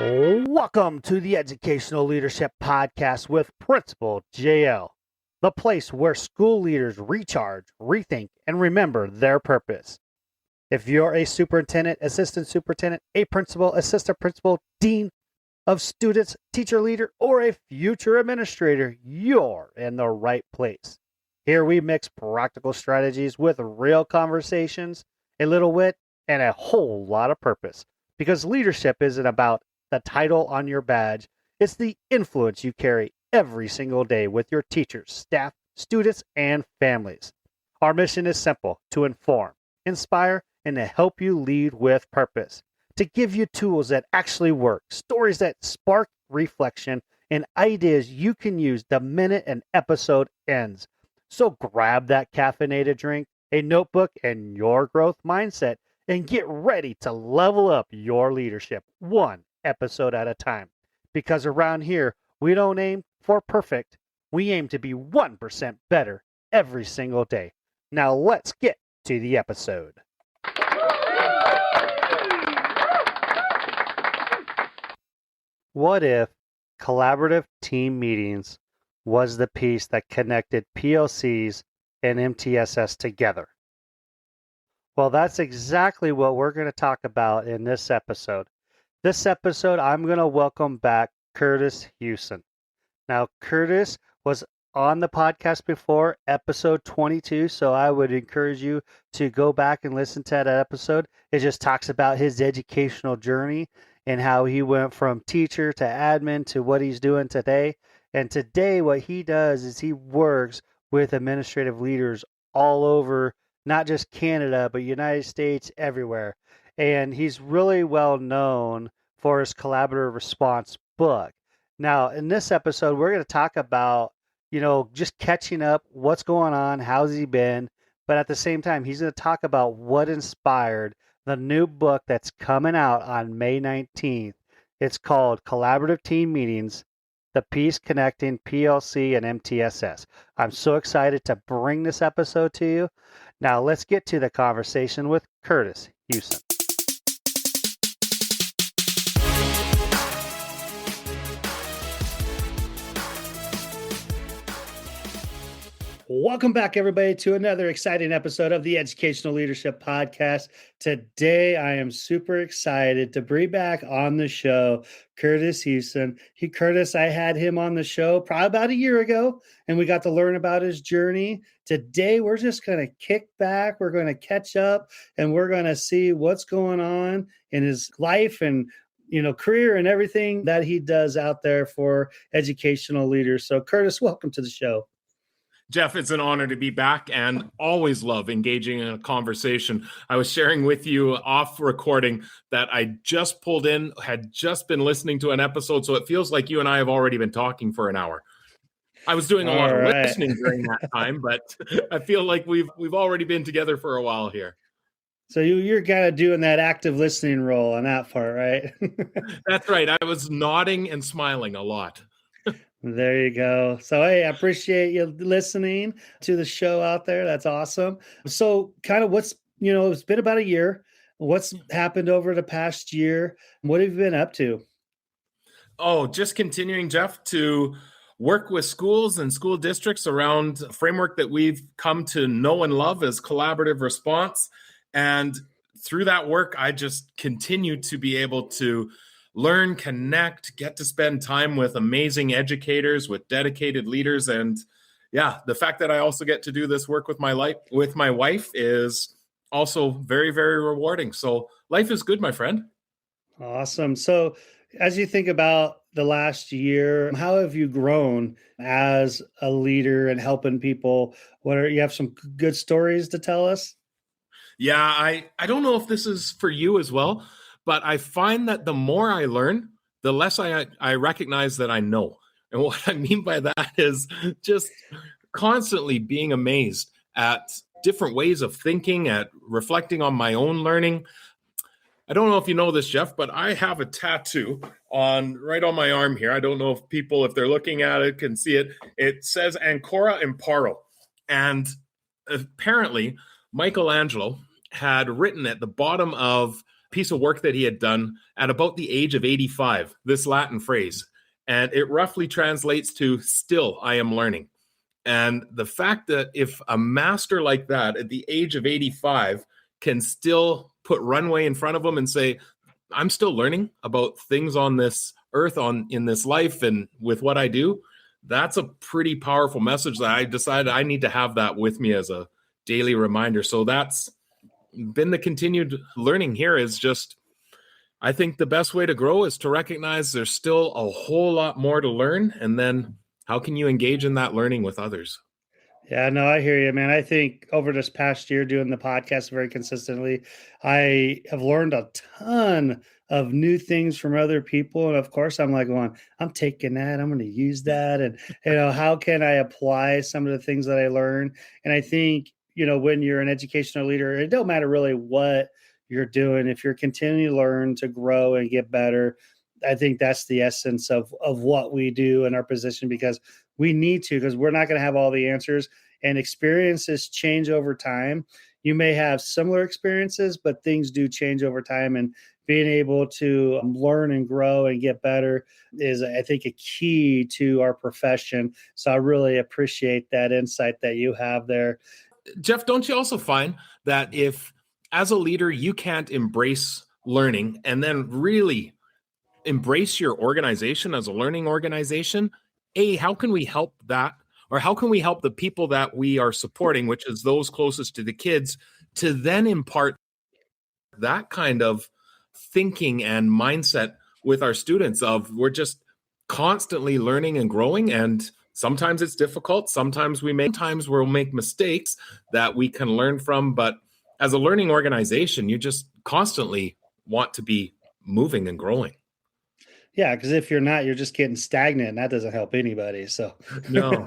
Welcome to the Educational Leadership Podcast with Principal JL, the place where school leaders recharge, rethink, and remember their purpose. If you're a superintendent, assistant superintendent, a principal, assistant principal, dean of students, teacher leader, or a future administrator, you're in the right place. Here we mix practical strategies with real conversations, a little wit, and a whole lot of purpose. Because leadership isn't about the title on your badge, it's the influence you carry every single day with your teachers, staff, students, and families. Our mission is simple: to inform, inspire, and to help you lead with purpose. To give you tools that actually work, stories that spark reflection, and ideas you can use the minute an episode ends. So grab that caffeinated drink, a notebook, and your growth mindset, and get ready to level up your leadership one episode at a time. Because around here, we don't aim for perfect. We aim to be 1% better every single day. Now let's get to the episode. What if collaborative team meetings was the piece that connected PLCs and MTSS together? Well, that's exactly what we're going to talk about in this episode. This episode, I'm going to welcome back Kurtis Hewson. Now, Kurtis was on the podcast before, episode 22, so I would encourage you to go back and listen to that episode. It just talks about his educational journey and how he went from teacher to admin to what he's doing today. And today, what he does is he works with administrative leaders all over, not just Canada, but United States, everywhere. And he's really well known for his collaborative response book. Now, in this episode, we're going to talk about, just catching up, what's going on, how's he been, but at the same time, he's going to talk about what inspired the new book that's coming out on May 19th. It's called Collaborative Team Meetings, the piece connecting PLC and MTSS. I'm so excited to bring this episode to you. Now, let's get to the conversation with Kurtis Hewson. Welcome back, everybody, to another exciting episode of the Educational Leadership Podcast. Today, I am super excited to bring back on the show Kurtis Hewson. Kurtis, I had him on the show probably about a year ago, and we got to learn about his journey. Today, we're just going to kick back, we're going to catch up, and we're going to see what's going on in his life and career and everything that he does out there for educational leaders. So, Kurtis, welcome to the show. Jeff, it's an honor to be back and always love engaging in a conversation. I was sharing with you off recording that I just pulled in, had just been listening to an episode, so it feels like you and I have already been talking for an hour. I was doing a lot of listening during that time, but I feel like we've already been together for a while here. So you're kind of doing that active listening role on that part, right? That's right. I was nodding and smiling a lot. There you go. So, hey, I appreciate you listening to the show out there. That's awesome. So kind of what's, it's been about a year. What's happened over the past year? What have you been up to? Oh, just continuing, Jeff, to work with schools and school districts around a framework that we've come to know and love as collaborative response. And through that work, I just continue to be able to learn, connect, get to spend time with amazing educators, with dedicated leaders. And yeah, the fact that I also get to do this work with my wife is also very, very rewarding. So life is good, my friend. Awesome. So as you think about the last year, how have you grown as a leader and helping people? You have some good stories to tell us? Yeah, I don't know if this is for you as well, but I find that the more I learn, the less I recognize that I know. And what I mean by that is just constantly being amazed at different ways of thinking, at reflecting on my own learning. I don't know if you know this, Jeff, but I have a tattoo right on my arm here. I don't know if people, if they're looking at it, can see it. It says Ancora Imparo. And apparently, Michelangelo had written at the bottom of piece of work that he had done at about the age of 85, this Latin phrase. And it roughly translates to "still I am learning." And the fact that if a master like that at the age of 85 can still put runway in front of him and say, I'm still learning about things on this earth, in this life, and with what I do, that's a pretty powerful message that I decided I need to have that with me as a daily reminder. So that's been the continued learning here, is just, I think the best way to grow is to recognize there's still a whole lot more to learn. And then how can you engage in that learning with others? Yeah, no, I hear you, man. I think over this past year doing the podcast very consistently, I have learned a ton of new things from other people. And of course, I'm like going, I'm taking that, I'm going to use that. And, how can I apply some of the things that I learned? And I think, when you're an educational leader, it don't matter really what you're doing. If you're continuing to learn, to grow and get better, I think that's the essence of what we do in our position, because we need to, because we're not going to have all the answers, and experiences change over time. You may have similar experiences, but things do change over time, and being able to learn and grow and get better is, I think, a key to our profession. So I really appreciate that insight that you have there. Jeff, don't you also find that if as a leader, you can't embrace learning and then really embrace your organization as a learning organization, how can we help that? Or how can we help the people that we are supporting, which is those closest to the kids, to then impart that kind of thinking and mindset with our students of, we're just constantly learning and growing. And sometimes it's difficult. Sometimes we'll make mistakes that we can learn from. But as a learning organization, you just constantly want to be moving and growing. Yeah, because if you're not, you're just getting stagnant, and that doesn't help anybody. So, no.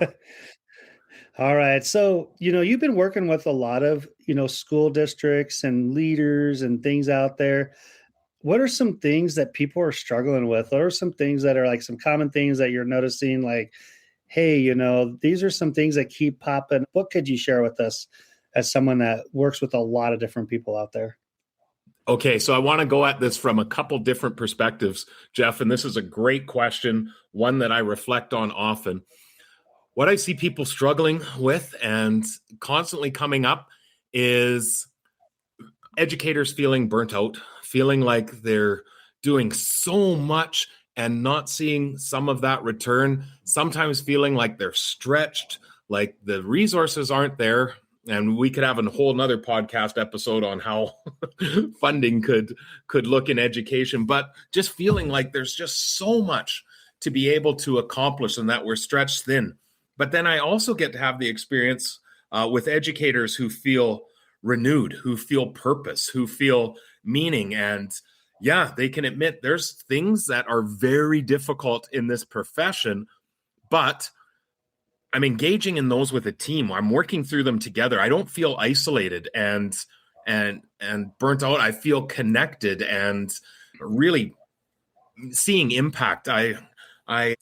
All right. So, you've been working with a lot of, school districts and leaders and things out there. What are some things that people are struggling with? What are some things that are like some common things that you're noticing? Like, hey, these are some things that keep popping. What could you share with us as someone that works with a lot of different people out there? Okay, so I want to go at this from a couple different perspectives, Jeff, and this is a great question, one that I reflect on often. What I see people struggling with and constantly coming up is educators feeling burnt out, feeling like they're doing so much and not seeing some of that return, sometimes feeling like they're stretched, like the resources aren't there. And we could have a whole nother podcast episode on how funding could look in education, but just feeling like there's just so much to be able to accomplish and that we're stretched thin. But then I also get to have the experience with educators who feel renewed, who feel purpose, who feel meaning. And yeah, they can admit there's things that are very difficult in this profession, but I'm engaging in those with a team. I'm working through them together. I don't feel isolated and burnt out. I feel connected and really seeing impact. I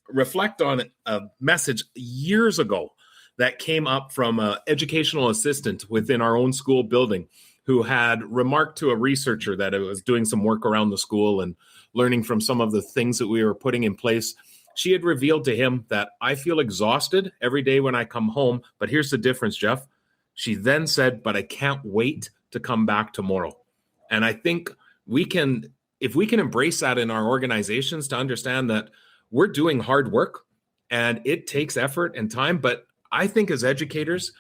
reflect on a message years ago that came up from an educational assistant within our own school building who had remarked to a researcher that it was doing some work around the school and learning from some of the things that we were putting in place. She had revealed to him that I feel exhausted every day when I come home, but here's the difference, Jeff. She then said, but I can't wait to come back tomorrow. And I think if we can embrace that in our organizations, to understand that we're doing hard work and it takes effort and time. But I think as educators,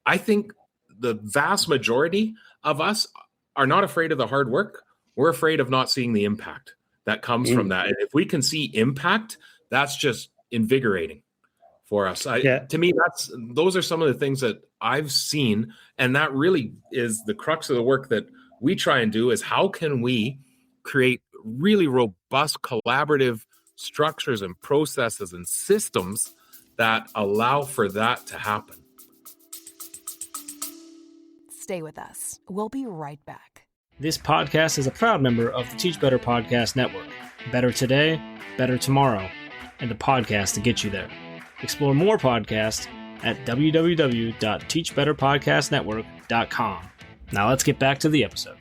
I think the vast majority of us are not afraid of the hard work. We're afraid of not seeing the impact that comes from that. And if we can see impact, that's just invigorating for us. To me, those are some of the things that I've seen. And that really is the crux of the work that we try and do, is how can we create really robust collaborative structures and processes and systems that allow for that to happen. Stay with us. We'll be right back. This podcast is a proud member of the Teach Better Podcast Network. Better today, better tomorrow, and the podcast to get you there. Explore more podcasts at www.teachbetterpodcastnetwork.com. Now let's get back to the episode.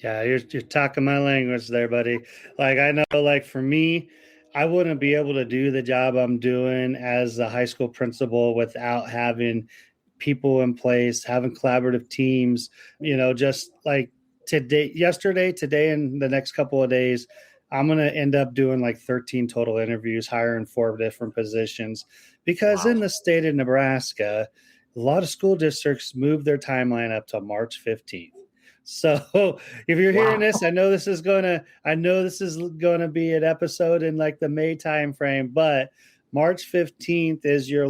Yeah, you're talking my language there, buddy. Like I know, like for me, I wouldn't be able to do the job I'm doing as a high school principal without having people in place, having collaborative teams, just like today, and the next couple of days, I'm going to end up doing like 13 total interviews, hiring 4 different positions because Wow. in the state of Nebraska, a lot of school districts move their timeline up to March 15th. So if you're hearing Wow. this, I know this is gonna be an episode in like the May timeframe, but March 15th is your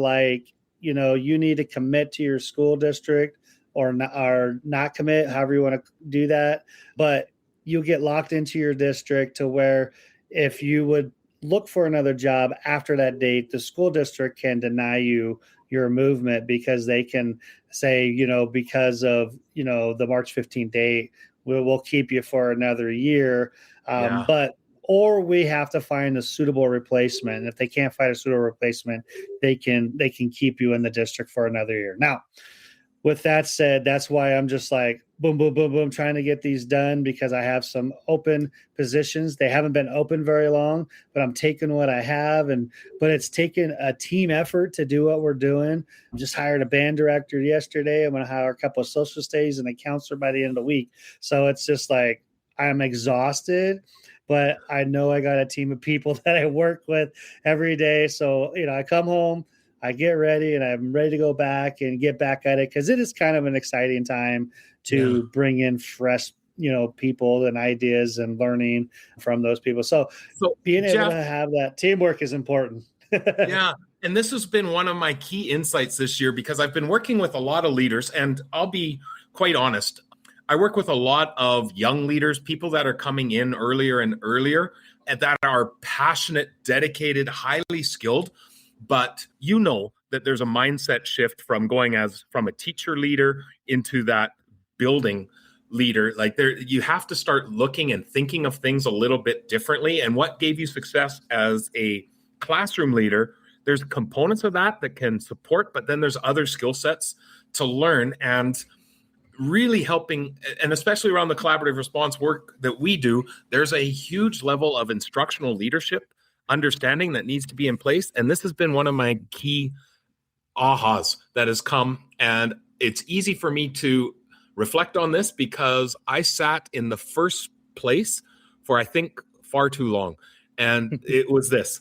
you need to commit to your school district or not commit, however you want to do that. But you'll get locked into your district to where if you would look for another job after that date, the school district can deny you your movement because they can say, because of, the March 15th date, we'll keep you for another year. Yeah. Or we have to find a suitable replacement. And if they can't find a suitable replacement, they can keep you in the district for another year. Now, with that said, that's why I'm just like boom, boom, boom, boom, trying to get these done because I have some open positions. They haven't been open very long, but I'm taking what I have. But it's taken a team effort to do what we're doing. I just hired a band director yesterday. I'm going to hire a couple of social stays and a counselor by the end of the week. So it's just like I'm exhausted, but I know I got a team of people that I work with every day. So, I come home, I get ready, and I'm ready to go back and get back at it because it is kind of an exciting time to bring in fresh, people and ideas and learning from those people. So being able to have that teamwork is important. Yeah. And this has been one of my key insights this year because I've been working with a lot of leaders, and I'll be quite honest. I work with a lot of young leaders, people that are coming in earlier and earlier, and that are passionate, dedicated, highly skilled. But that there's a mindset shift from going from a teacher leader into that building leader. Like you have to start looking and thinking of things a little bit differently. And what gave you success as a classroom leader, there's components of that can support, but then there's other skill sets to learn and really helping. And especially around the collaborative response work that we do, there's a huge level of instructional leadership understanding that needs to be in place. And this has been one of my key ahas that has come. And it's easy for me to reflect on this because I sat in the first place for, I think, far too long. And it was this.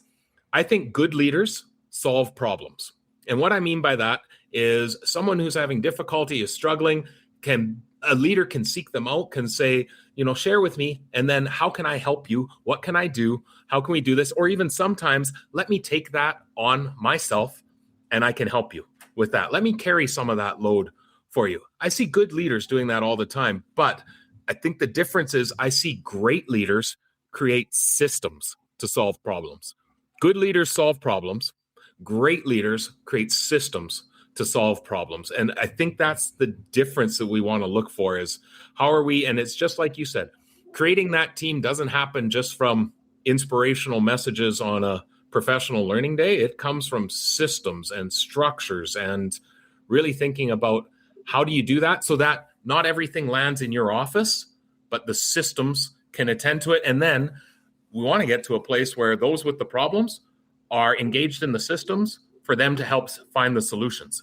I think good leaders solve problems. And what I mean by that is someone who's having difficulty, is struggling, a leader can seek them out, can say, share with me. And then how can I help you? What can I do? How can we do this? Or even sometimes let me take that on myself and I can help you with that. Let me carry some of that load for you. I see good leaders doing that all the time. But I think the difference is I see great leaders create systems to solve problems. Good leaders solve problems. Great leaders create systems to solve problems. And I think that's the difference that we want to look for is how are we, and it's just like you said, creating that team doesn't happen just from inspirational messages on a professional learning day. It comes from systems and structures and really thinking about how do you do that so that not everything lands in your office, but the systems can attend to it. And then we want to get to a place where those with the problems are engaged in the systems for them to help find the solutions.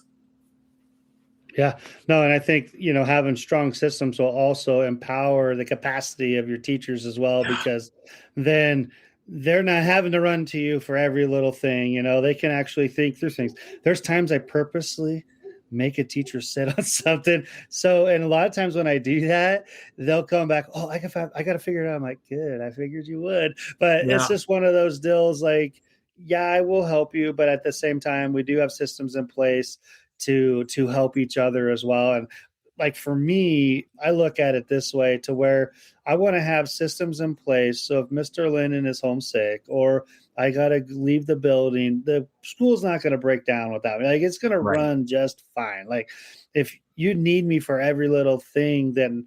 Yeah, no, and I think, having strong systems will also empower the capacity of your teachers as well, because then they're not having to run to you for every little thing. They can actually think through things. There's times I purposely make a teacher sit on something. So, and a lot of times when I do that, they'll come back, oh, I got to figure it out. I'm like, good, I figured you would. But It's just one of those deals like, yeah, I will help you. But at the same time, we do have systems in place to help each other as well. And like for me, I look at it this way to where I want to have systems in place. So if Mr. Lennon is homesick or I got to leave the building, the school's not going to break down without me. Like it's going to run just fine. Like if you need me for every little thing, then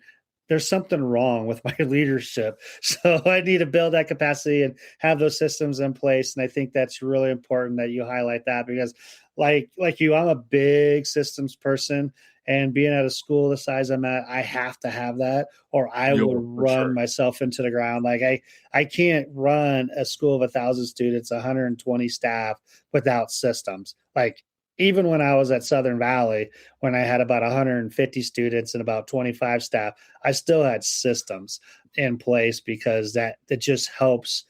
there's something wrong with my leadership. So I need to build that capacity and have those systems in place. And I think that's really important that you highlight that because like you, I'm a big systems person. And being at a school the size I'm at, I have to have that, or I No, will for run sure. myself into the ground. Like I can't run a school of 1,000 students, 120 staff without systems. Like even when I was at Southern Valley, when I had about 150 students and about 25 staff, I still had systems in place because that just helps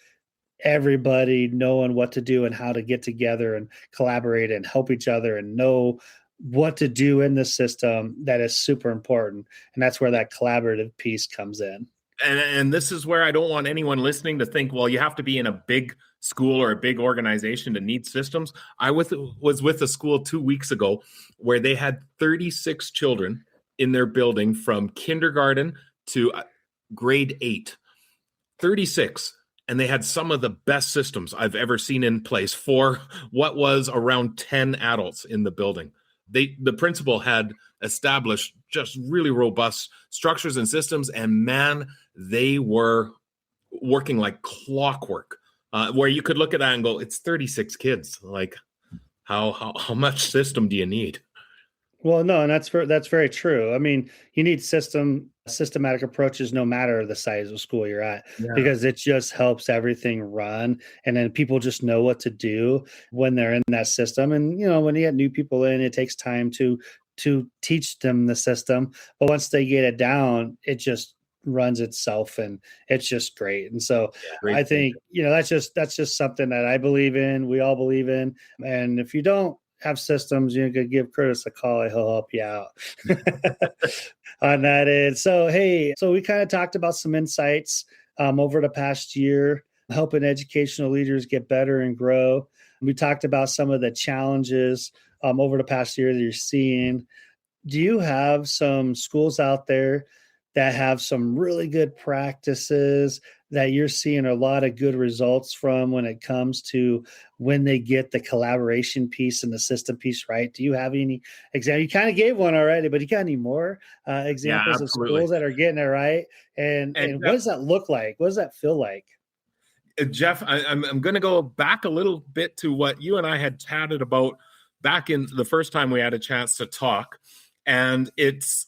everybody knowing what to do and how to get together and collaborate and help each other and know what to do in the system. That is super important. And that's where that collaborative piece comes in. And this is where I don't want anyone listening to think, well, you have to be in a big school or a big organization to need systems. I was with a school 2 weeks ago where they had 36 children in their building from kindergarten to grade 8. 36. And they had some of the best systems I've ever seen in place for what was around 10 adults in the building. The principal had established just really robust structures and systems, and man, they were working like clockwork, where you could look at that and go, it's 36 kids. Like, how much system do you need? Well, no, and that's very true. I mean, you need systematic approaches no matter the size of school you're at, because it just helps everything run, and then people just know what to do when they're in that system. And when you get new people in, it takes time to teach them the system, but once they get it down, it just runs itself, and it's just great. And so Great I think that's just something that I believe in, we all believe in. And if you don't have systems, you could give Kurtis a call. He'll help you out on that end. So, so we kind of talked about some insights over the past year, helping educational leaders get better and grow. We talked about some of the challenges over the past year that you're seeing. Do you have some schools out there that have some really good practices that you're seeing a lot of good results from when it comes to when they get the collaboration piece and the system piece right? Do you have any examples? You kind of gave one already, but you got any more examples of schools that are getting it right? And what does that look like? What does that feel like? Jeff, I'm going to go back a little bit to what you and I had chatted about back in the first time we had a chance to talk. And it's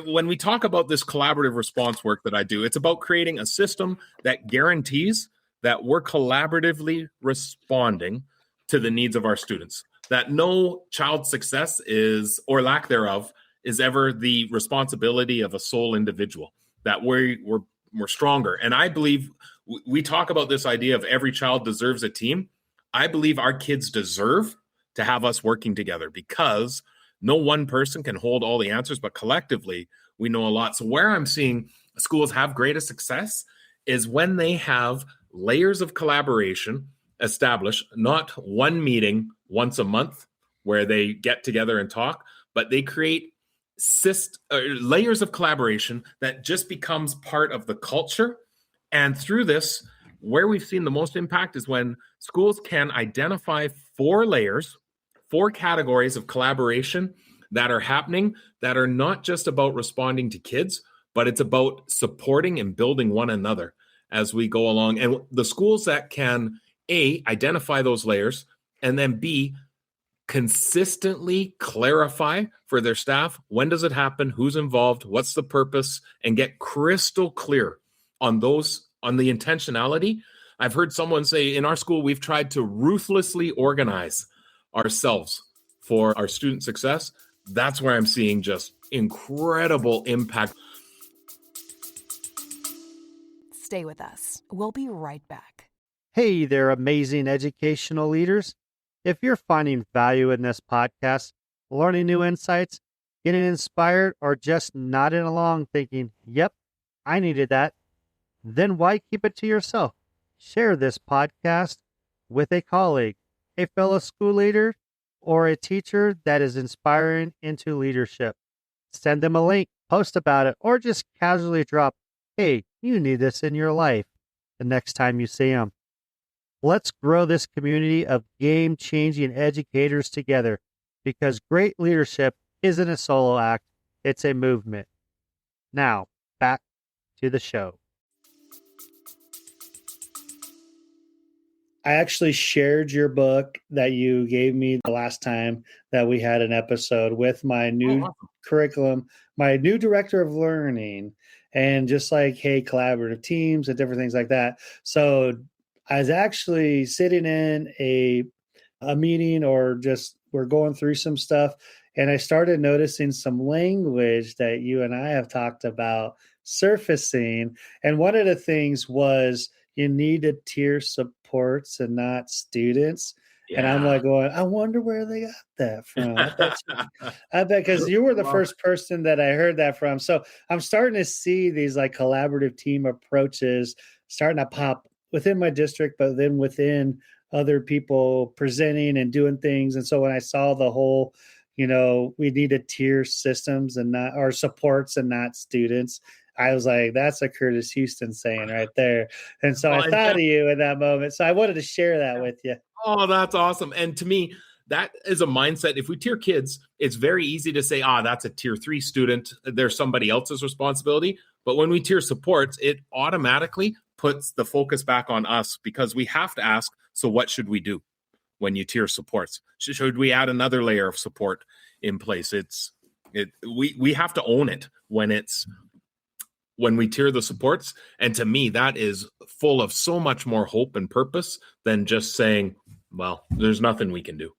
when we talk about this collaborative response work that I do, it's about creating a system that guarantees that we're collaboratively responding to the needs of our students, that no child's success is, or lack thereof, is ever the responsibility of a sole individual, that we're stronger. And I believe we talk about this idea of every child deserves a team. I believe our kids deserve to have us working together, because no one person can hold all the answers, but collectively we know a lot. So where I'm seeing schools have greatest success is when they have layers of collaboration established, not one meeting once a month where they get together and talk, but they create layers of collaboration that just becomes part of the culture. And through this, where we've seen the most impact is when schools can identify 4 layers, 4 categories of collaboration that are happening, that are not just about responding to kids, but it's about supporting and building one another as we go along. And the schools that can, A, identify those layers, and then B, consistently clarify for their staff, when does it happen, who's involved, what's the purpose, and get crystal clear on those, on the intentionality. I've heard someone say, in our school, we've tried to ruthlessly organize ourselves for our student success. That's where I'm seeing just incredible impact. Stay with us. We'll be right back. Hey there, amazing educational leaders. If you're finding value in this podcast, learning new insights, getting inspired, or just nodding along thinking, yep, I needed that, then why keep it to yourself? Share this podcast with a colleague, a fellow school leader, or a teacher that is inspiring into leadership. Send them a link, post about it, or just casually drop, hey, you need this in your life the next time you see them. Let's grow this community of game-changing educators together, because great leadership isn't a solo act, it's a movement. Now, back to the show. I actually shared your book that you gave me the last time that we had an episode with my new curriculum, my new director of learning, and just like, hey, collaborative teams and different things like that. So I was actually sitting in a meeting, or just we're going through some stuff, and I started noticing some language that you and I have talked about surfacing. And one of the things was you needed tier supports and not students. Yeah. And I'm like going, I wonder where they got that from. I bet because you were the first person that I heard that from. So I'm starting to see these like collaborative team approaches starting to pop within my district, but then within other people presenting and doing things. And so when I saw the whole, we needed tier systems and not, or supports and not students, I was like, that's a Kurtis Hewson saying right there. And so I thought of you in that moment. So I wanted to share that with you. Oh, that's awesome. And to me, that is a mindset. If we tier kids, it's very easy to say, that's a tier 3 student. They're somebody else's responsibility. But when we tier supports, it automatically puts the focus back on us, because we have to ask, so what should we do when you tier supports? Should we add another layer of support in place? We have to own it when we tier the supports. And to me, that is full of so much more hope and purpose than just saying, well, there's nothing we can do.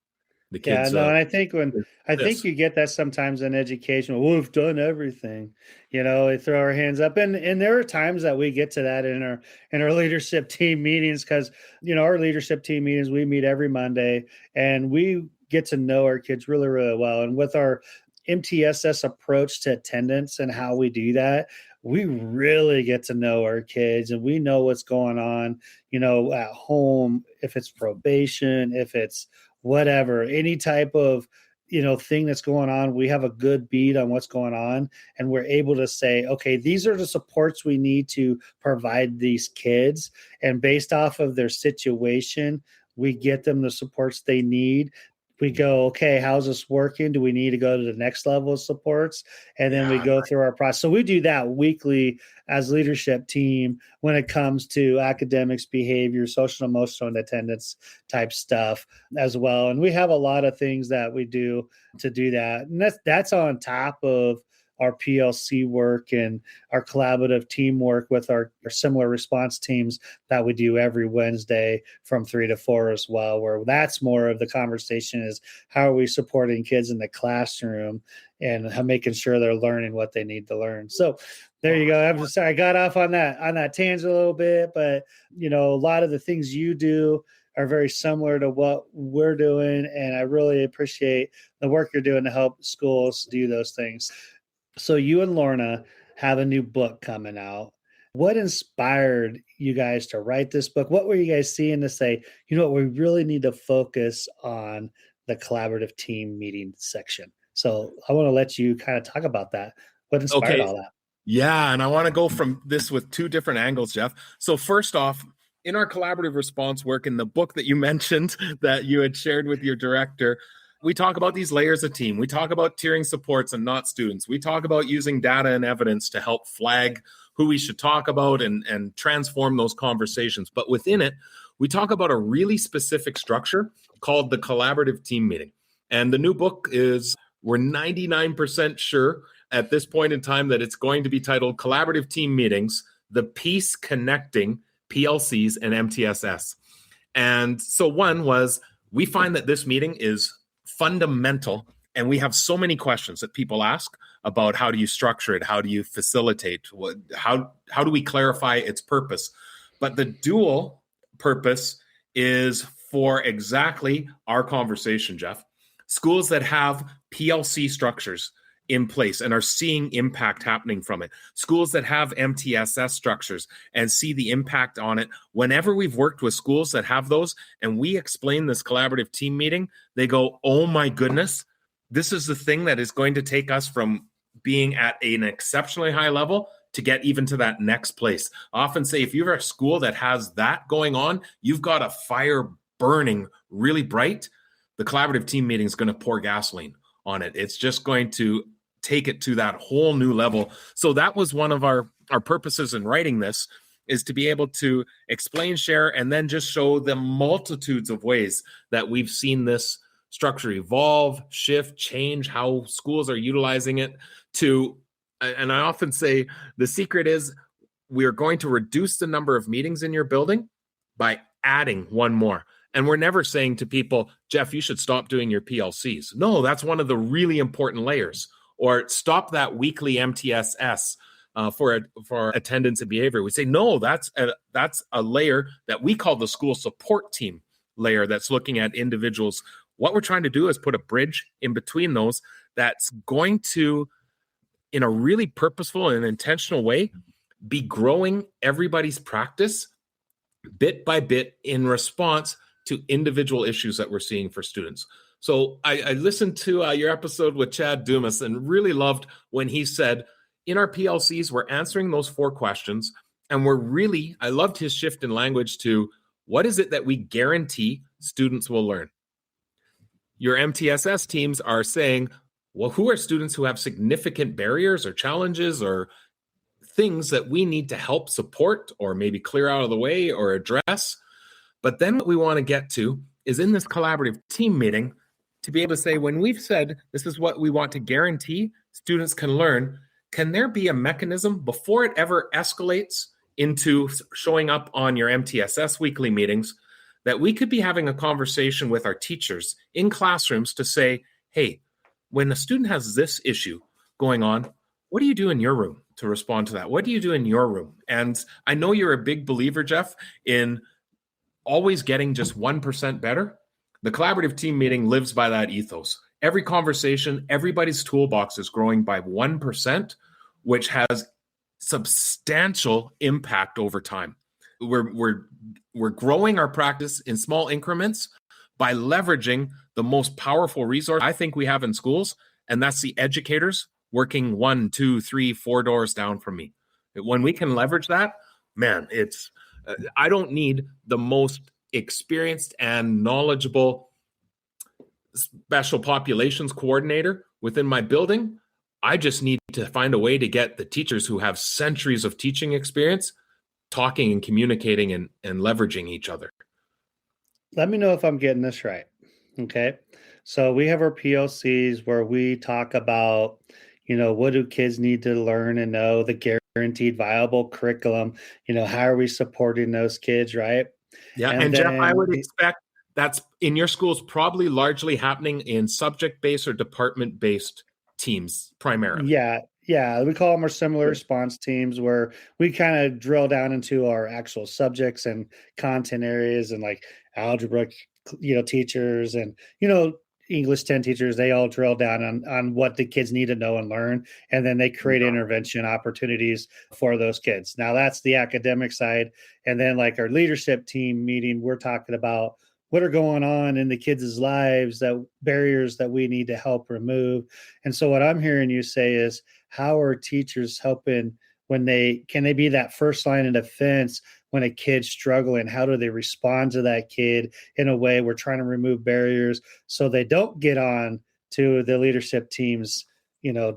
The kids. And I think think you get that sometimes in education. Well, we've done everything, they throw our hands up. And there are times that we get to that in our leadership team meetings, because, our leadership team meetings, we meet every Monday and we get to know our kids really, really well. And with our MTSS approach to attendance and how we do that, we really get to know our kids, and we know what's going on, at home, if it's probation, if it's whatever, any type of, thing that's going on. We have a good beat on what's going on, and we're able to say, okay, these are the supports we need to provide these kids. And based off of their situation, we get them the supports they need. We go, okay, how's this working? Do we need to go to the next level of supports? And then we go through our process. So we do that weekly as leadership team when it comes to academics, behavior, social, emotional, and attendance type stuff as well. And we have a lot of things that we do to do that. And that's on top of our PLC work and our collaborative teamwork with our similar response teams that we do every Wednesday from 3 to 4 as well, where that's more of the conversation is how are we supporting kids in the classroom and making sure they're learning what they need to learn. So there you go. I'm just sorry I got off on that tangent a little bit, but a lot of the things you do are very similar to what we're doing. And I really appreciate the work you're doing to help schools do those things. So you and Lorna have a new book coming out. What inspired you guys to write this book? What were you guys seeing to say, we really need to focus on the collaborative team meeting section? So I want to let you kind of talk about that. What inspired all that? Yeah, and I want to go from this with 2 different angles, Jeff. So first off, in our collaborative response work, in the book that you mentioned that you had shared with your director, we talk about these layers of team. We talk about tiering supports and not students. We talk about using data and evidence to help flag who we should talk about and transform those conversations. But within it, we talk about a really specific structure called the collaborative team meeting. And the new book we're 99% sure at this point in time that it's going to be titled Collaborative Team Meetings, the Piece Connecting PLCs and MTSS. And so one was, we find that this meeting is fundamental, and we have so many questions that people ask about how do you structure it, how do you facilitate, how do we clarify its purpose. But the dual purpose is for exactly our conversation, Jeff. Schools that have PLC structures in place and are seeing impact happening from it. Schools that have MTSS structures and see the impact on it. Whenever we've worked with schools that have those and we explain this collaborative team meeting, they go, oh my goodness, this is the thing that is going to take us from being at an exceptionally high level to get even to that next place. I often say, if you're a school that has that going on, you've got a fire burning really bright, the collaborative team meeting is going to pour gasoline on it. It's just going to take it to that whole new level. So that was one of our purposes in writing this, is to be able to explain, share, and then just show the multitudes of ways that we've seen this structure evolve, shift, change, how schools are utilizing it to, and I often say the secret is we are going to reduce the number of meetings in your building by adding one more. And we're never saying to people, Jeff, you should stop doing your PLCs. No, that's one of the really important layers. Or stop that weekly MTSS for attendance and behavior. We say, no, that's a layer that we call the school support team layer that's looking at individuals. What we're trying to do is put a bridge in between those that's going to, in a really purposeful and intentional way, be growing everybody's practice bit by bit in response to individual issues that we're seeing for students. So I listened to your episode with Chad Dumas and really loved when he said, in our PLCs, we're answering those 4 questions. And I loved his shift in language to what is it that we guarantee students will learn? Your MTSS teams are saying, well, who are students who have significant barriers or challenges or things that we need to help support or maybe clear out of the way or address? But then what we want to get to is in this collaborative team meeting to be able to say, when we've said this is what we want to guarantee students can learn, can there be a mechanism before it ever escalates into showing up on your MTSS weekly meetings that we could be having a conversation with our teachers in classrooms to say, hey, when a student has this issue going on, what do you do in your room to respond to that? What do you do in your room? And I know you're a big believer, Jeff, in always getting just 1% better. The collaborative team meeting lives by that ethos. Every conversation, everybody's toolbox is growing by 1%, which has substantial impact over time. We're growing our practice in small increments by leveraging the most powerful resource I think we have in schools, and that's the educators working 1, 2, 3, 4 doors down from me. When we can leverage that, man, I don't need the most experienced and knowledgeable special populations coordinator within my building. I just need to find a way to get the teachers who have centuries of teaching experience talking and communicating and leveraging each other. Let me know if I'm getting this right. Okay. So we have our PLCs where we talk about, what do kids need to learn and know, the guaranteed viable curriculum, how are we supporting those kids, right? Yeah. And Jeff, I would expect that's in your schools probably largely happening in subject-based or department-based teams primarily. Yeah. We call them our similar response teams where we kind of drill down into our actual subjects and content areas and like algebra, teachers and, English 10 teachers, they all drill down on what the kids need to know and learn. And then they create intervention opportunities for those kids. Now that's the academic side. And then like our leadership team meeting, we're talking about what are going on in the kids' lives, that barriers that we need to help remove. And so what I'm hearing you say is, how are teachers helping can they be that first line of defense when a kid's struggling? How do they respond to that kid in a way we're trying to remove barriers so they don't get on to the leadership team's,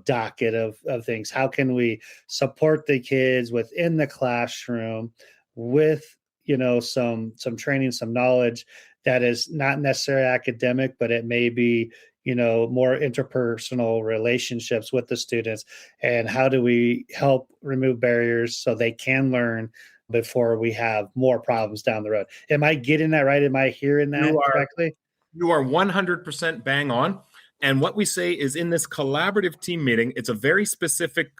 docket of things? How can we support the kids within the classroom with, some training, some knowledge that is not necessarily academic, but it may be, more interpersonal relationships with the students? And how do we help remove barriers so they can learn before we have more problems down the road? Am I getting that right? Am I hearing that correctly? You are 100% bang on. And what we say is in this collaborative team meeting, it's a very specific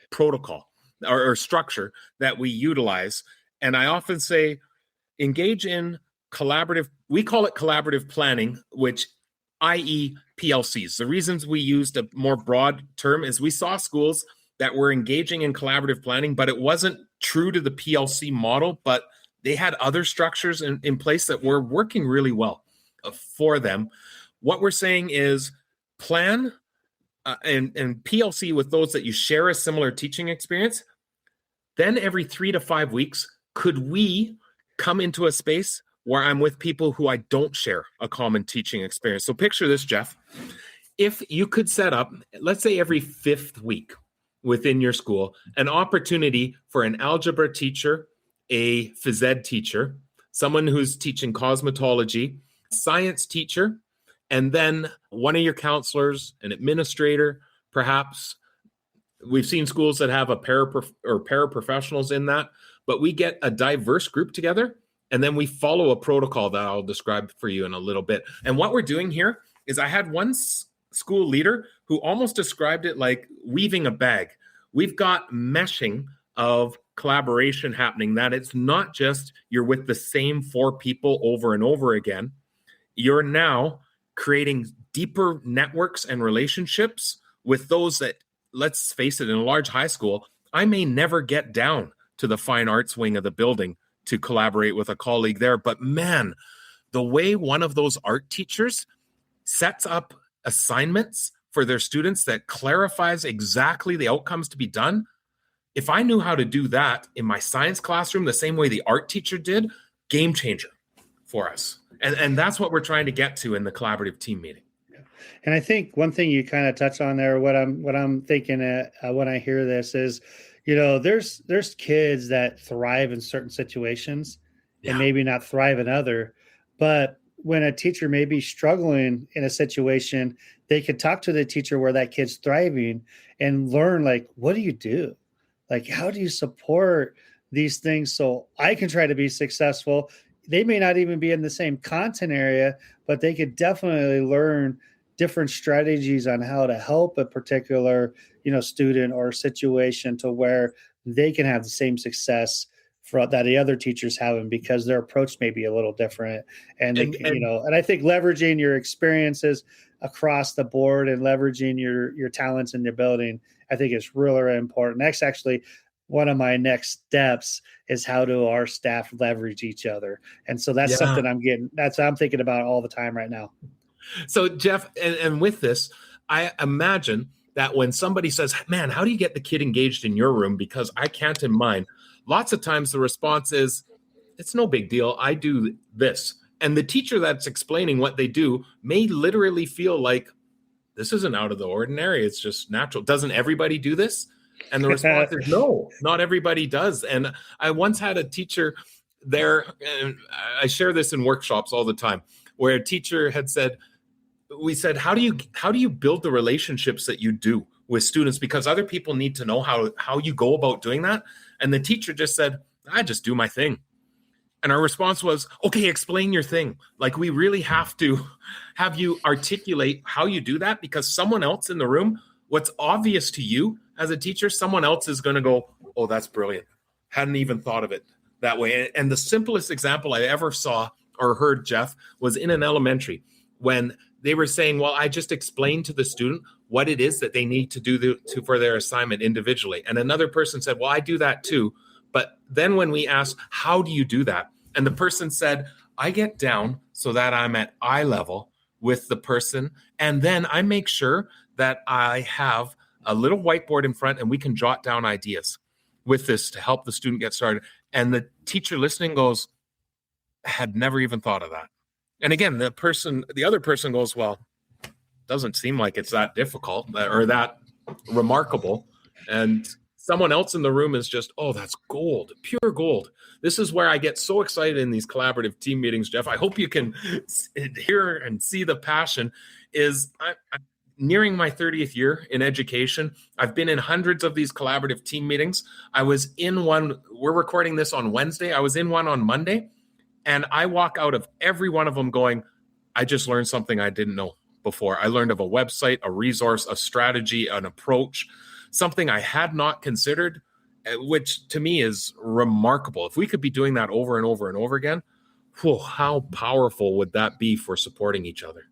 protocol or structure that we utilize. And I often say, engage in we call it collaborative planning, which i.e. PLCs. The reasons we used a more broad term is we saw schools that were engaging in collaborative planning, but it wasn't true to the PLC model, but they had other structures in place that were working really well for them. What we're saying is plan and PLC with those that you share a similar teaching experience. Then every 3 to 5 weeks, could we come into a space where I'm with people who I don't share a common teaching experience? So picture this, Jeff. If you could set up, let's say every 5th week within your school, an opportunity for an algebra teacher a phys ed teacher, someone who's teaching cosmetology, science teacher, and then one of your counselors, an administrator, perhaps. We've seen schools that have a paraprofessionals in that, but we get a diverse group together, and then we follow a protocol that I'll describe for you in a little bit. And what we're doing here is I had one school leader who almost described it like weaving a bag. We've got meshing of collaboration happening, that it's not just you're with the same 4 people over and over again. You're now creating deeper networks and relationships with those that, let's face it, in a large high school, I may never get down to the fine arts wing of the building to collaborate with a colleague there. But man, the way one of those art teachers sets up assignments for their students that clarifies exactly the outcomes to be done, if I knew how to do that in my science classroom the same way the art teacher did, game changer for us. And that's what we're trying to get to in the collaborative team meeting. And I think one thing you kind of touch on there, what I'm thinking when I hear this is, there's kids that thrive in certain situations and maybe not thrive in other. But when a teacher may be struggling in a situation, they could talk to the teacher where that kid's thriving and learn, like, what do you do? Like, how do you support these things so I can try to be successful? They may not even be in the same content area, but they could definitely learn different strategies on how to help a particular, student or situation to where they can have the same success that the other teachers have, because their approach may be a little different. And I think leveraging your experiences across the board and leveraging your talents in your building, I think is really, really important. That's actually one of my next steps, is how do our staff leverage each other. And so that's something I'm thinking about all the time right now. So Jeff, and with this, I imagine that when somebody says, man, how do you get the kid engaged in your room? Because I can't in mine. Lots of times the response is, it's no big deal. I do this. And the teacher that's explaining what they do may literally feel like, this isn't out of the ordinary. It's just natural. Doesn't everybody do this? And the response is, no, not everybody does. And I once had a teacher there, and I share this in workshops all the time, where a teacher had said, we said, how do you build the relationships that you do with students? Because other people need to know how you go about doing that. And the teacher just said, I just do my thing. And our response was, okay, explain your thing. Like, we really have to have you articulate how you do that, because someone else in the room, what's obvious to you as a teacher, someone else is going to go, oh, that's brilliant. Hadn't even thought of it that way. And the simplest example I ever saw or heard, Jeff, was in an elementary, when they were saying, well, I just explained to the student what it is that they need to do for their assignment individually. And another person said, well, I do that too. But then when we asked, how do you do that? And the person said, I get down so that I'm at eye level with the person. And then I make sure that I have a little whiteboard in front and we can jot down ideas with this to help the student get started. And the teacher listening goes, had never even thought of that. And again, the other person goes, well, doesn't seem like it's that difficult or that remarkable. And someone else in the room is just, oh, that's gold, pure gold. This is where I get so excited in these collaborative team meetings, Jeff. I hope you can hear and see the passion. I'm nearing my 30th year in education. I've been in hundreds of these collaborative team meetings. I was in one, we're recording this on Wednesday. I was in one on Monday, and I walk out of every one of them going, I just learned something I didn't know before. I learned of a website, a resource, a strategy, an approach, something I had not considered, which to me is remarkable. If we could be doing that over and over and over again, how powerful would that be for supporting each other?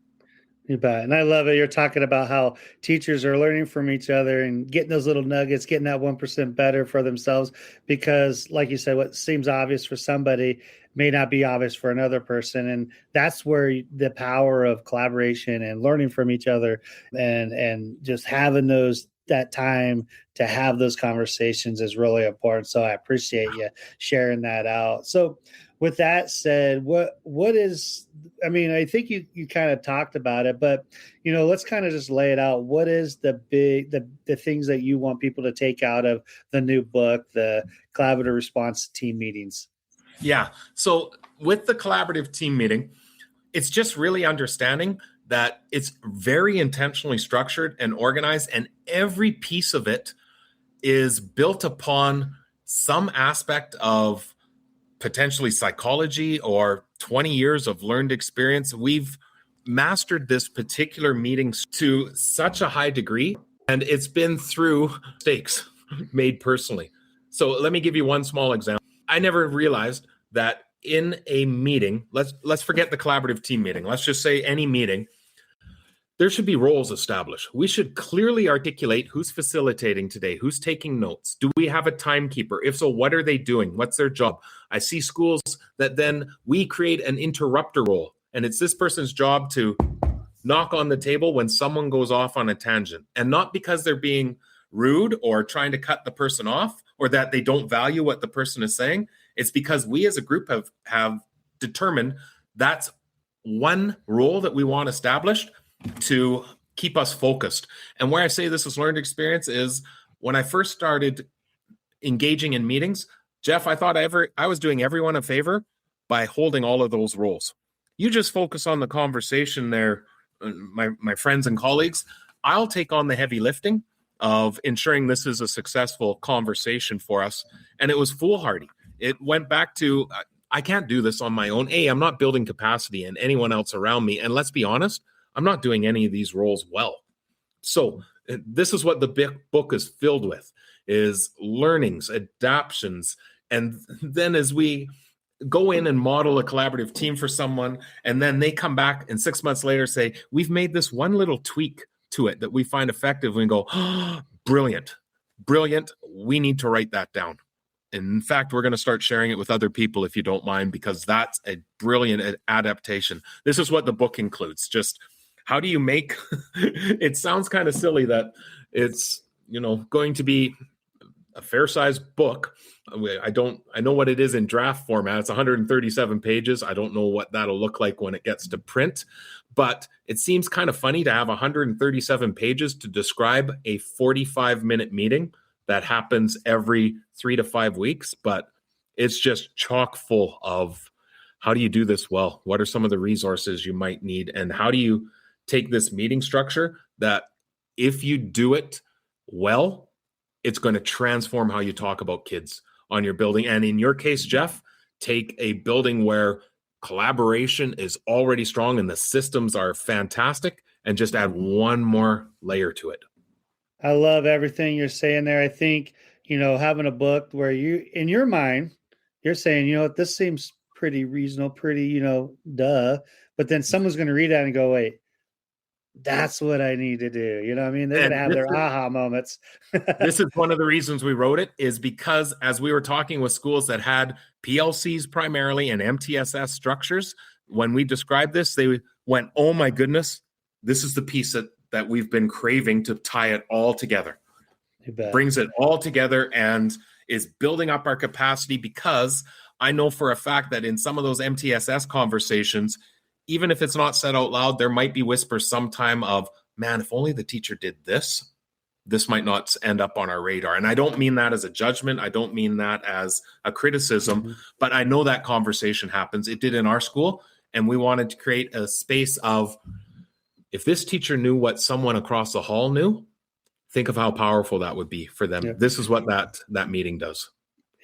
You bet. And I love it. You're talking about how teachers are learning from each other and getting those little nuggets, getting that 1% better for themselves, because like you said, what seems obvious for somebody may not be obvious for another person. And that's where the power of collaboration and learning from each other and just having those that time to have those conversations is really important. So I appreciate you sharing that out. So with that said, what is, I mean, I think you kind of talked about it, but let's kind of just lay it out. What is the things that you want people to take out of the new book, the collaborative response team meetings? Yeah. So with the collaborative team meeting, it's just really understanding that it's very intentionally structured and organized, and every piece of it is built upon some aspect of potentially psychology or 20 years of learned experience. We've mastered this particular meeting to such a high degree, and it's been through mistakes made personally. So let me give you one small example. I never realized that in a meeting, let's forget the collaborative team meeting. Let's just say any meeting, there should be roles established. We should clearly articulate who's facilitating today, who's taking notes. Do we have a timekeeper? If so, what are they doing? What's their job? I see schools that then we create an interrupter role, and it's this person's job to knock on the table when someone goes off on a tangent, and not because they're being rude or trying to cut the person off or that they don't value what the person is saying. It's because we as a group have determined that's one role that we want established to keep us focused. And where I say this is learned experience is when I first started engaging in meetings, Jeff, I thought I was doing everyone a favor by holding all of those roles. You just focus on the conversation there, my friends and colleagues. I'll take on the heavy lifting of ensuring this is a successful conversation for us. And it was foolhardy. It went back to, I can't do this on my own. I'm not building capacity in anyone else around me. And let's be honest, I'm not doing any of these roles well. So this is what the book is filled with, is learnings, adaptions. And then as we go in and model a collaborative team for someone, and then they come back and 6 months later say, we've made this one little tweak to it that we find effective, and go, oh, brilliant. We need to write that down. And in fact, we're going to start sharing it with other people, if you don't mind, because that's a brilliant adaptation. This is what the book includes. Just how do you make it sounds kind of silly that it's, going to be a fair-sized book. I know what it is in draft format. It's 137 pages. I don't know what that'll look like when it gets to print, but it seems kind of funny to have 137 pages to describe a 45-minute meeting that happens every 3 to 5 weeks, but it's just chock full of how do you do this well? What are some of the resources you might need? And how do you take this meeting structure that if you do it well, it's going to transform how you talk about kids on your building. And in your case, Jeff, take a building where collaboration is already strong and the systems are fantastic and just add one more layer to it. I love everything you're saying there. I think, having a book where you, in your mind, you're saying, this seems pretty reasonable, pretty, duh. But then someone's going to read that and go, wait, that's what I need to do. You know what I mean? They're going to have their aha moments. This is one of the reasons we wrote it, is because as we were talking with schools that had PLCs primarily and MTSS structures, when we described this, they went, oh my goodness, this is the piece that we've been craving to tie it all together. Brings it all together and is building up our capacity, because I know for a fact that in some of those MTSS conversations, even if it's not said out loud, there might be whispers sometime of, man, if only the teacher did this might not end up on our radar. And I don't mean that as a judgment. I don't mean that as a criticism, but I know that conversation happens. It did in our school. And we wanted to create a space of, if this teacher knew what someone across the hall knew, think of how powerful that would be for them. Yep. This is what that meeting does.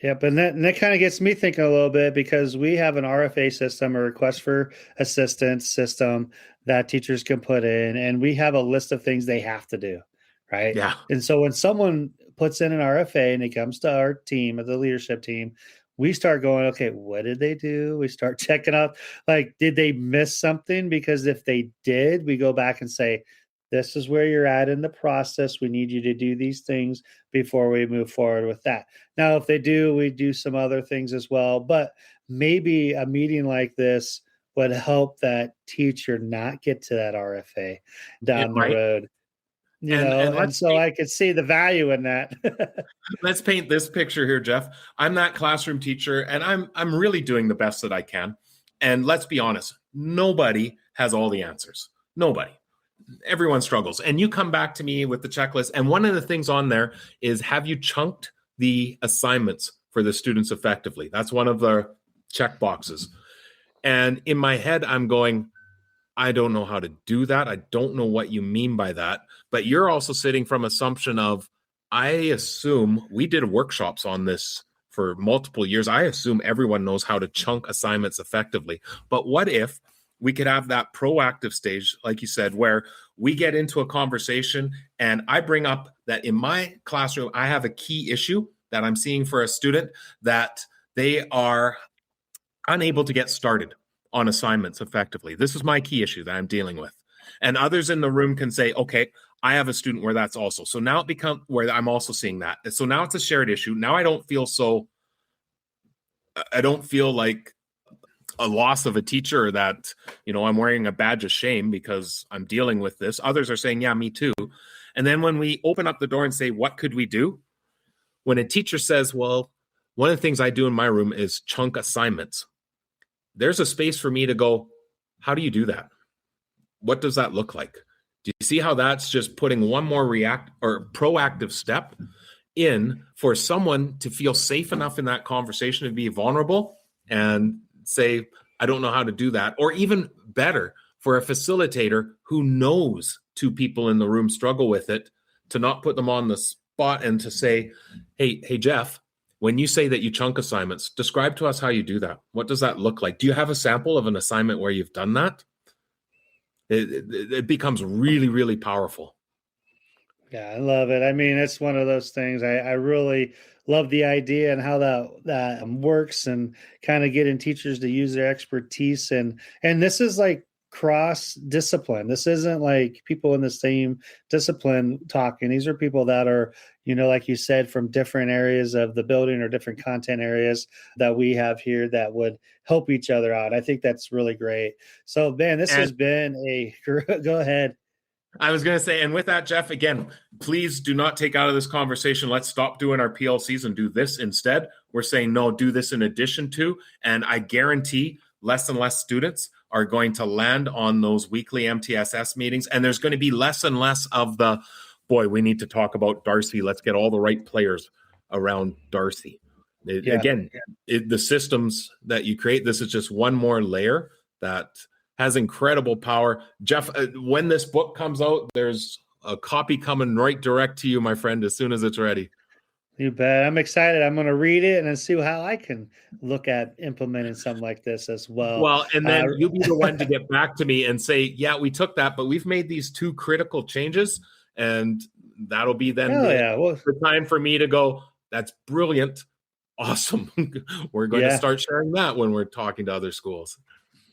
Yep, and that kind of gets me thinking a little bit, because we have an RFA system, a request for assistance system, that teachers can put in, and we have a list of things they have to do, right? Yeah. And so when someone puts in an RFA and it comes to our team, the leadership team, we start going, okay, what did they do? We start checking out, like, did they miss something? Because if they did, we go back and say, this is where you're at in the process. We need you to do these things before we move forward with that. Now, if they do, we do some other things as well. But maybe a meeting like this would help that teacher not get to that RFA down the road. And and so I could see the value in that. let's paint this picture here, Jeff. I'm that classroom teacher, and I'm really doing the best that I can. And let's be honest, nobody has all the answers. Nobody. Everyone struggles. And you come back to me with the checklist, and one of the things on there is, have you chunked the assignments for the students effectively? That's one of the check boxes. And in my head, I'm going, I don't know how to do that. I don't know what you mean by that. But you're also sitting from assumption of, I assume we did workshops on this for multiple years. I assume everyone knows how to chunk assignments effectively. But what if we could have that proactive stage, like you said, where we get into a conversation and I bring up that in my classroom, I have a key issue that I'm seeing for a student, that they are unable to get started on assignments effectively. This is my key issue that I'm dealing with. And others in the room can say, okay, I have a student where that's also. So now it becomes where I'm also seeing that. So now it's a shared issue. Now I don't feel like a loss of a teacher, or that, I'm wearing a badge of shame because I'm dealing with this. Others are saying, yeah, me too. And then when we open up the door and say, what could we do? When a teacher says, well, one of the things I do in my room is chunk assignments, there's a space for me to go, how do you do that? What does that look like? Do you see how that's just putting one more proactive step in for someone to feel safe enough in that conversation to be vulnerable and say, I don't know how to do that? Or even better, for a facilitator who knows two people in the room struggle with it, to not put them on the spot and to say, hey, Jeff, when you say that you chunk assignments, describe to us how you do that. What does that look like? Do you have a sample of an assignment where you've done that? It becomes really, really powerful. Yeah, I love it. I mean, it's one of those things. I really love the idea and how that works, and kind of getting teachers to use their expertise. And this is like cross discipline. This isn't like people in the same discipline talking. These are people that are, like you said, from different areas of the building or different content areas that we have here that would help each other out. I think that's really great. So, man, this has been go ahead. I was going to say, and with that, Jeff, again, please do not take out of this conversation, let's stop doing our PLCs and do this instead. We're saying, no, do this in addition to, and I guarantee less and less students are going to land on those weekly MTSS meetings. And there's going to be less and less of the, boy, we need to talk about Darcy. Let's get all the right players around Darcy. The systems that you create, this is just one more layer that has incredible power. Jeff, when this book comes out, there's a copy coming right direct to you, my friend, as soon as it's ready. You bet. I'm excited. I'm going to read it and then see how I can look at implementing something like this as well. Well, and then you'll be the one to get back to me and say, yeah, we took that, but we've made these two critical changes, and that'll be then the time for me to go, that's brilliant. Awesome. We're going to start sharing that when we're talking to other schools.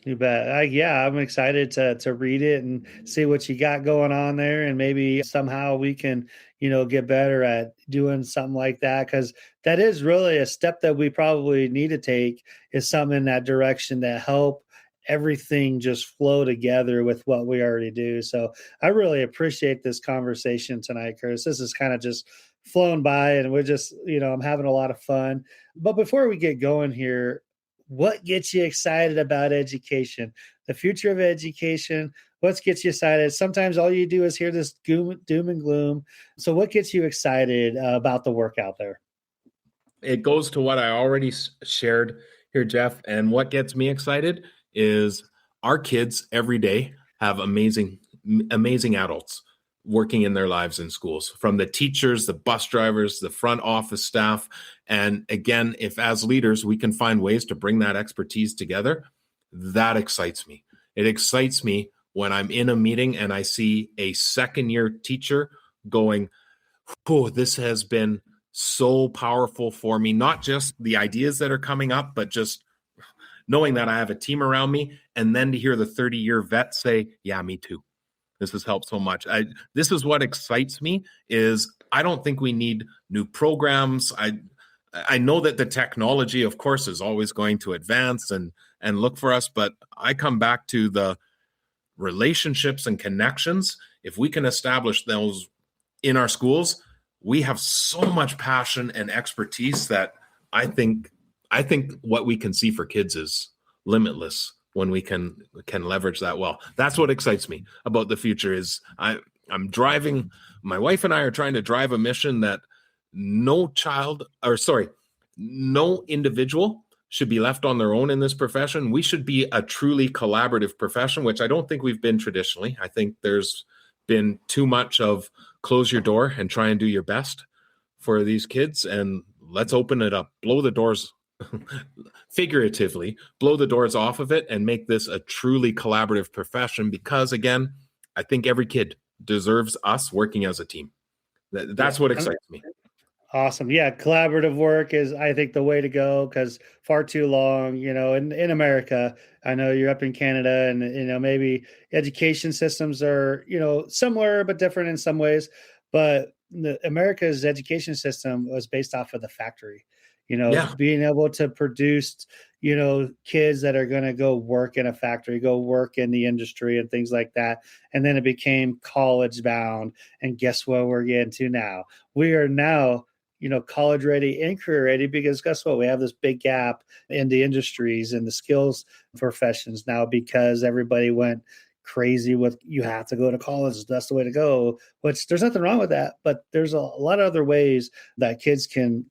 You bet. I'm excited to read it and see what you got going on there, and maybe somehow we can, get better at doing something like that, because that is really a step that we probably need to take, is something in that direction that help everything just flow together with what we already do. So I really appreciate this conversation tonight, Kurtis. This is kind of just flown by, and we're just, I'm having a lot of fun. But before we get going here, what gets you excited about education, the future of education? What gets you excited? Sometimes all you do is hear this doom and gloom. So what gets you excited about the work out there? It goes to what I already shared here, Jeff. And what gets me excited is our kids every day have amazing adults working in their lives in schools, from the teachers, the bus drivers, the front office staff. And again, if as leaders, we can find ways to bring that expertise together, that excites me. It excites me when I'm in a meeting and I see a second-year teacher going, oh, this has been so powerful for me, not just the ideas that are coming up, but just knowing that I have a team around me. And then to hear the 30-year vet say, yeah, me too. This has helped so much. This is what excites me, is I don't think we need new programs. I know that the technology, of course, is always going to advance and look for us, but I come back to the relationships and connections. If we can establish those in our schools, we have so much passion and expertise that I think what we can see for kids is limitless when we can leverage that well. That's what excites me about the future. Is I'm driving, my wife and I are trying to drive a mission that no individual should be left on their own in this profession. We should be a truly collaborative profession, which I don't think we've been traditionally. I think there's been too much of close your door and try and do your best for these kids, and let's open it up, blow the doors figuratively, blow the doors off of it, and make this a truly collaborative profession, because again, I think every kid deserves us working as a team. That's what excites me. Awesome. Yeah. Collaborative work is, I think, the way to go, because far too long, in America, I know you're up in Canada, and, maybe education systems are, similar, but different in some ways. But America's education system was based off of the factory, being able to produce, kids that are going to go work in a factory, go work in the industry and things like that. And then it became college bound. And guess what we're getting to now? We are now, college ready and career ready, because guess what? We have this big gap in the industries and the skills professions now, because everybody went crazy with, you have to go to college. That's the way to go, which there's nothing wrong with that. But there's a lot of other ways that kids can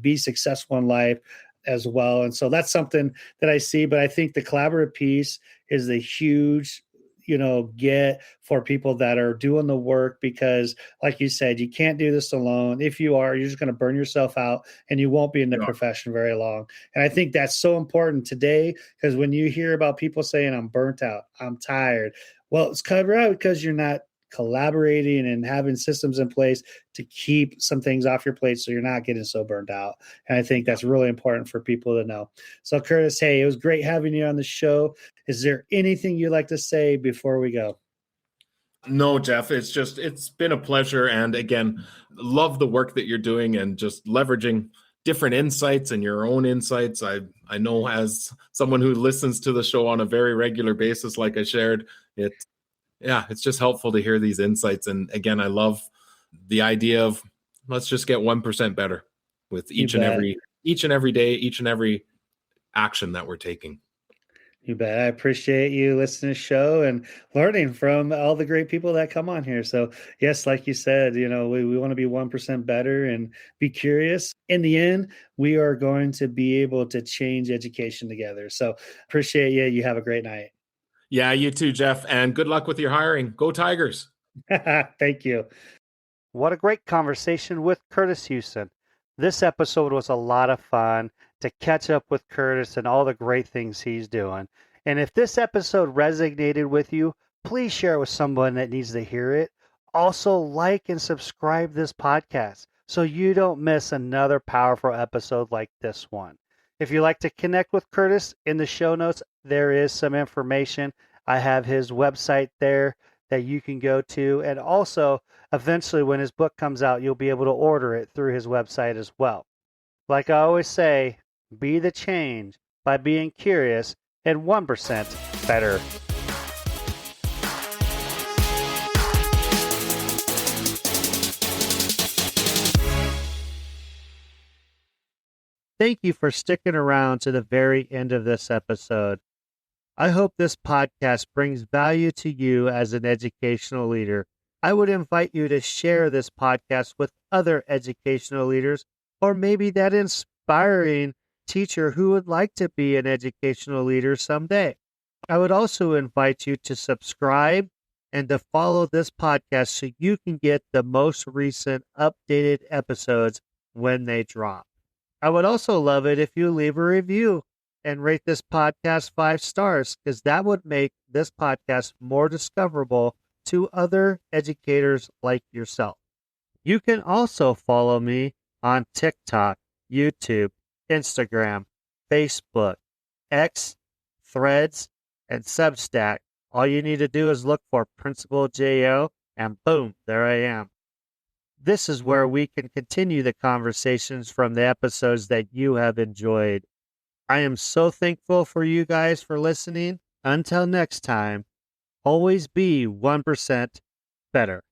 be successful in life as well. And so that's something that I see. But I think the collaborative piece is the huge get for people that are doing the work, because like you said, you can't do this alone. If you are, you're just going to burn yourself out and you won't be in the profession very long. And I think that's so important today, because when you hear about people saying, I'm burnt out, I'm tired, well, it's covered out because you're not collaborating and having systems in place to keep some things off your plate, so you're not getting so burned out. And I think that's really important for people to know. So Kurtis, hey, it was great having you on the show. Is there anything you'd like to say before we go? No, Jeff, it's been a pleasure. And again, love the work that you're doing and just leveraging different insights and your own insights. I know, as someone who listens to the show on a very regular basis, like I shared, it's just helpful to hear these insights. And again, I love the idea of, let's just get 1% better with each and every day, each and every action that we're taking. You bet. I appreciate you listening to the show and learning from all the great people that come on here. So yes, like you said, we want to be 1% better and be curious. In the end, we are going to be able to change education together. So appreciate you. You have a great night. Yeah, you too, Jeff. And good luck with your hiring. Go Tigers. Thank you. What a great conversation with Kurtis Hewson. This episode was a lot of fun to catch up with Kurtis and all the great things he's doing. And if this episode resonated with you, please share it with someone that needs to hear it. Also, like and subscribe this podcast so you don't miss another powerful episode like this one. If you'd like to connect with Kurtis, in the show notes, there is some information. I have his website there that you can go to. And also, eventually, when his book comes out, you'll be able to order it through his website as well. Like I always say, be the change by being curious and 1% better. Thank you for sticking around to the very end of this episode. I hope this podcast brings value to you as an educational leader. I would invite you to share this podcast with other educational leaders, or maybe that inspiring teacher who would like to be an educational leader someday. I would also invite you to subscribe and to follow this podcast so you can get the most recent updated episodes when they drop. I would also love it if you leave a review and rate this podcast 5 stars, because that would make this podcast more discoverable to other educators like yourself. You can also follow me on TikTok, YouTube, Instagram, Facebook, X, Threads, and Substack. All you need to do is look for Principal J.O., and boom, there I am. This is where we can continue the conversations from the episodes that you have enjoyed. I am so thankful for you guys for listening. Until next time, always be 1% better.